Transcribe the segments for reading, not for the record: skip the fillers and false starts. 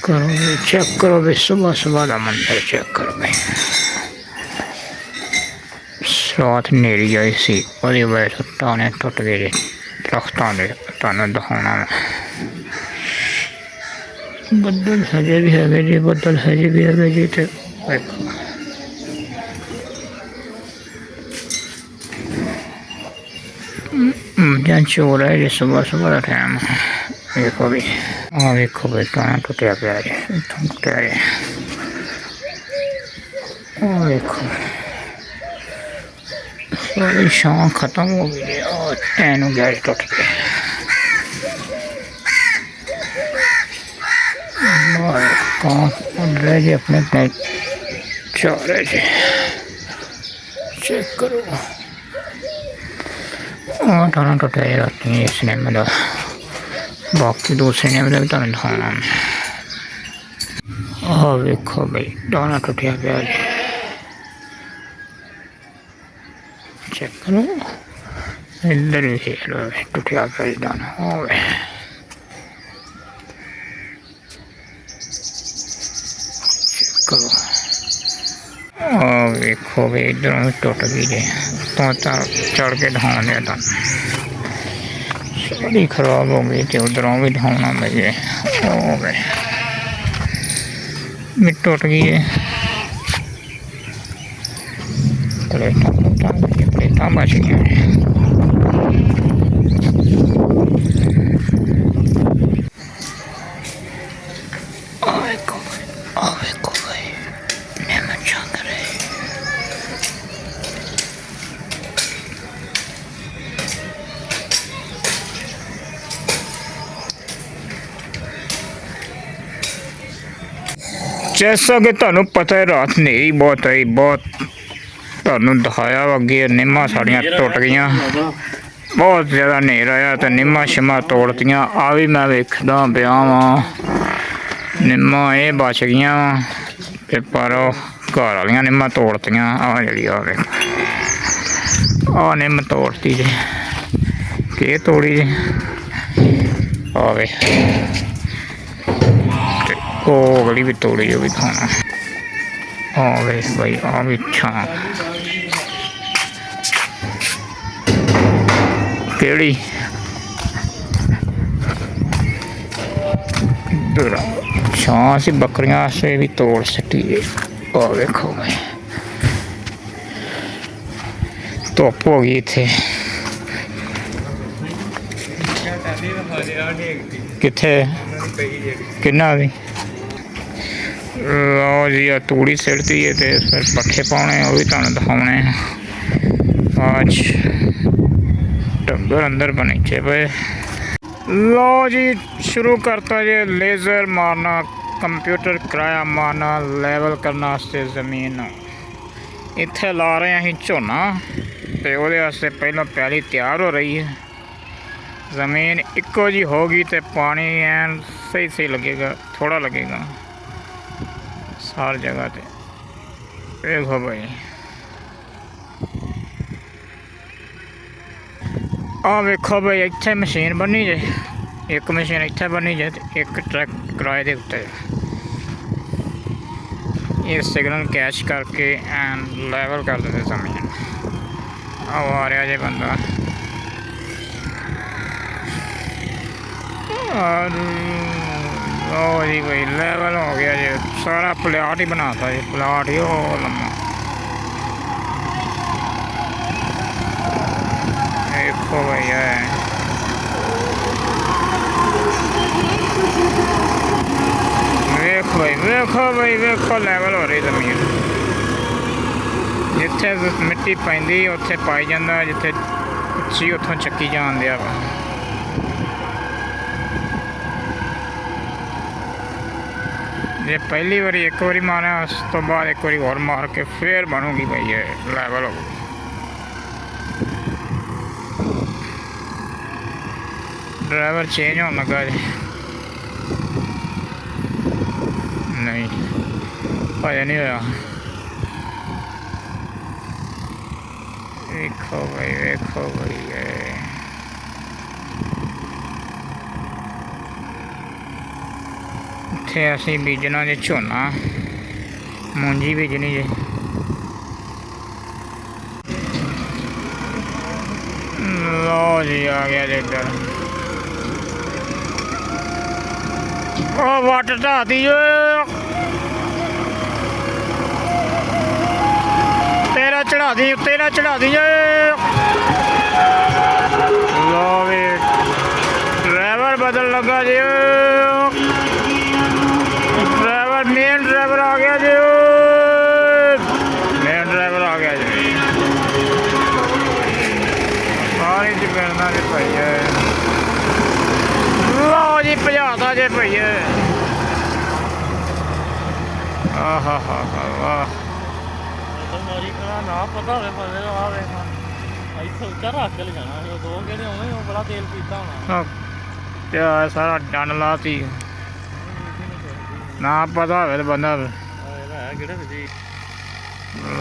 Check करो भी सुबह सुबह का मंदिर चेक करो भाई। रात नेरी आई सी ਉਹਦੀ वजह से टाने टुट गए दरख्तों के तुहानू दिखाना बदल हजे भी है जी, बदल हजे भी है जी। तो जहाँ चोर है जी सुबह सुबह का टाइम देखो भी। हाँ देखो भाई टाना टुटिया पाया जी, इतों टुटिया जी। देखो सारी शाम खत्म हो गई और टैन गैस टुट गया। कौन रह जी अपने अपने चारे जी चेक करो। टाना टुटिया राती इस सिनेमा का, बाकी दूसरे सिनेमा का भी तुहानू दिखाना। हाँ वेखो भाई टाना टुटिया पाया जी, चेक करो। इधर भी टुटिया पाया दाना करो। वेखो भी इधरों भी टुट गई जी, तो चढ़ के दिखाने तुम सारी खराब हो गई। तो उधरों भी दिखाना भाई भी टुट गई है। प्लेटा बच गई। जैसा कि तुहानू पता है रात नेरी बहुत आई, बहुत तुहानू दिखाया अगे निम्मा साड़ियाँ टुट गई, बहुत ज़्यादा नेर आया तो निम्मा शिम्मा तोड़तियाँ। आ भी मैं वेखदा पिया वां निम्मा ये बच गई पर घर वालियां निम्मा तोड़तियाँ। आ जी आ निम्म तोड़ती जी, के तोड़ी जी आवे अगली भी तोड़ी जो भी खाना। हाँ वे भाई आ भी छां केड़ी छां सी बकरियां से भी तोड़ सटी। आ देखो भाई धुप हो गई इत्थे कित्थे किन्ना भी। लो जी तूड़ी सिड़ती है तो फिर पट्ठे पाने वो भी तुहानू दिखाने। आज डंगर अंदर बनीचे पे। लो जी शुरू करता जी लेज़र मारना, कंप्यूटर किराया मारना, लेवल करने वास्ते जमीन इत्थे ला रहे हैं असीं झोना। तो वो पहलों पैली तैयार हो रही है, ज़मीन इक्को जी होगी तो पानी एन सही सही लगेगा, थोड़ा लगेगा हर जगह पे। देखो भाई आ वेखो भाई इत्थे मशीन बनी जे, एक मशीन इत्थे बनी जे तो एक ट्रक किराए के उत्ते ये सिग्नल कैच करके एंड लेवल कर देते जमीन। आ रहा जे बंदा और लो जी भाई लेवल हो गया जी, सारा प्लाट ही बनाता जी, प्लाट ही हो लम्मा। देखो भाई है वेखो भाई वेखो लेवल हो रही जमीन। जिथे मिट्टी पैंदी उत्थे पाई जाता, जिथे उच्ची उतों चक्की जान दिया वा। जे पहली बारी एक बारी मारा उस तो बाद एक बारी और मार के फिर बनूगी भाई ये लेवल हो। ड्राइवर चेंज होने लगा जी, नहीं अजे नहीं होया। वेखो भाई ਇੱਥੇ ਅਸੀਂ ਬੀਜਣਾ ਜੇ ਝੋਨਾ, ਮੂੰਜੀ ਬੀਜਣੀ ਜੇ। ਲਓ ਜੀ ਆ ਗਿਆ ਜੇ ਇੱਧਰ। ਉਹ ਵੱਟ ਢਾਤੀ ਜੋ ਤੇਰਾ ਚੜਾ ਦੀ, ਉੱਤੇ ਨਾ ਚੜਾ ਦੀ ਜੇ। ਲਓ ਵੀ ਡਰਾਈਵਰ ਬਦਲ ਲੱਗਾ ਜੀ। ਡਰਾਈਵਰ ਮੇਨ ਡਰਾਈਵਰ ਆ ਗਿਆ ਜੀ। ਮੇਨ ਡਰਾਈਵਰ ਆ ਗਿਆ ਜੀ। ਪਾਣੀ ਚ ਪੈਣਾ ਜੀ ਭਈਏ। ਲਓ ਜੀ ਭਜਾਤਾ ਜੇ ਭਈਏ। ਆਹਾ ਹਾ ਹਾ ਵਾਹ। ਨਾ ਪਤਾ ਹੋਵੇ ਬੰਦੇ ਨੂੰ ਆ ਵੇਖਾਂ ਇੱਥੇ ਉੱਚਾ ਰੱਖ ਕੇ ਲਿਜਾਣਾ ਸੀ। ਉਹ ਦੋ ਕਿਹੜੇ ਆਉਣੇ, ਉਹ ਬੜਾ ਤੇਲ ਪੀਤਾ ਹੋਣਾ। ਤੇ ਆ ਸਾਰਾ ਡੰਨ ਲਾਤੀ। ਨਾ ਪਤਾ ਹੋਵੇ ਤਾਂ ਬੰਦਾ। ਇਹਦਾ ਹੈ ਕਿਹੜੇ ਜੀ।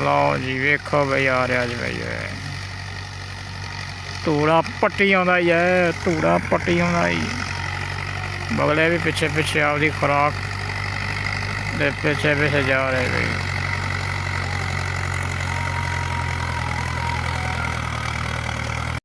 ਲਓ ਜੀ ਵੇਖੋ ਬਈ ਆ ਰਿਹਾ ਜੀ ਬਈ। ਧੂੜਾ ਪੱਟੀ ਆਉਂਦਾ ਹੀ ਹੈ, ਧੂੜਾ ਪੱਟੀ ਆਉਂਦਾ ਹੀ। ਬਗਲੇ ਵੀ ਪਿੱਛੇ ਪਿੱਛੇ ਆਪਦੀ ਖੁਰਾਕ ਦੇ ਪਿੱਛੇ ਪਿੱਛੇ ਜਾ ਰਹੇ ਬਈ।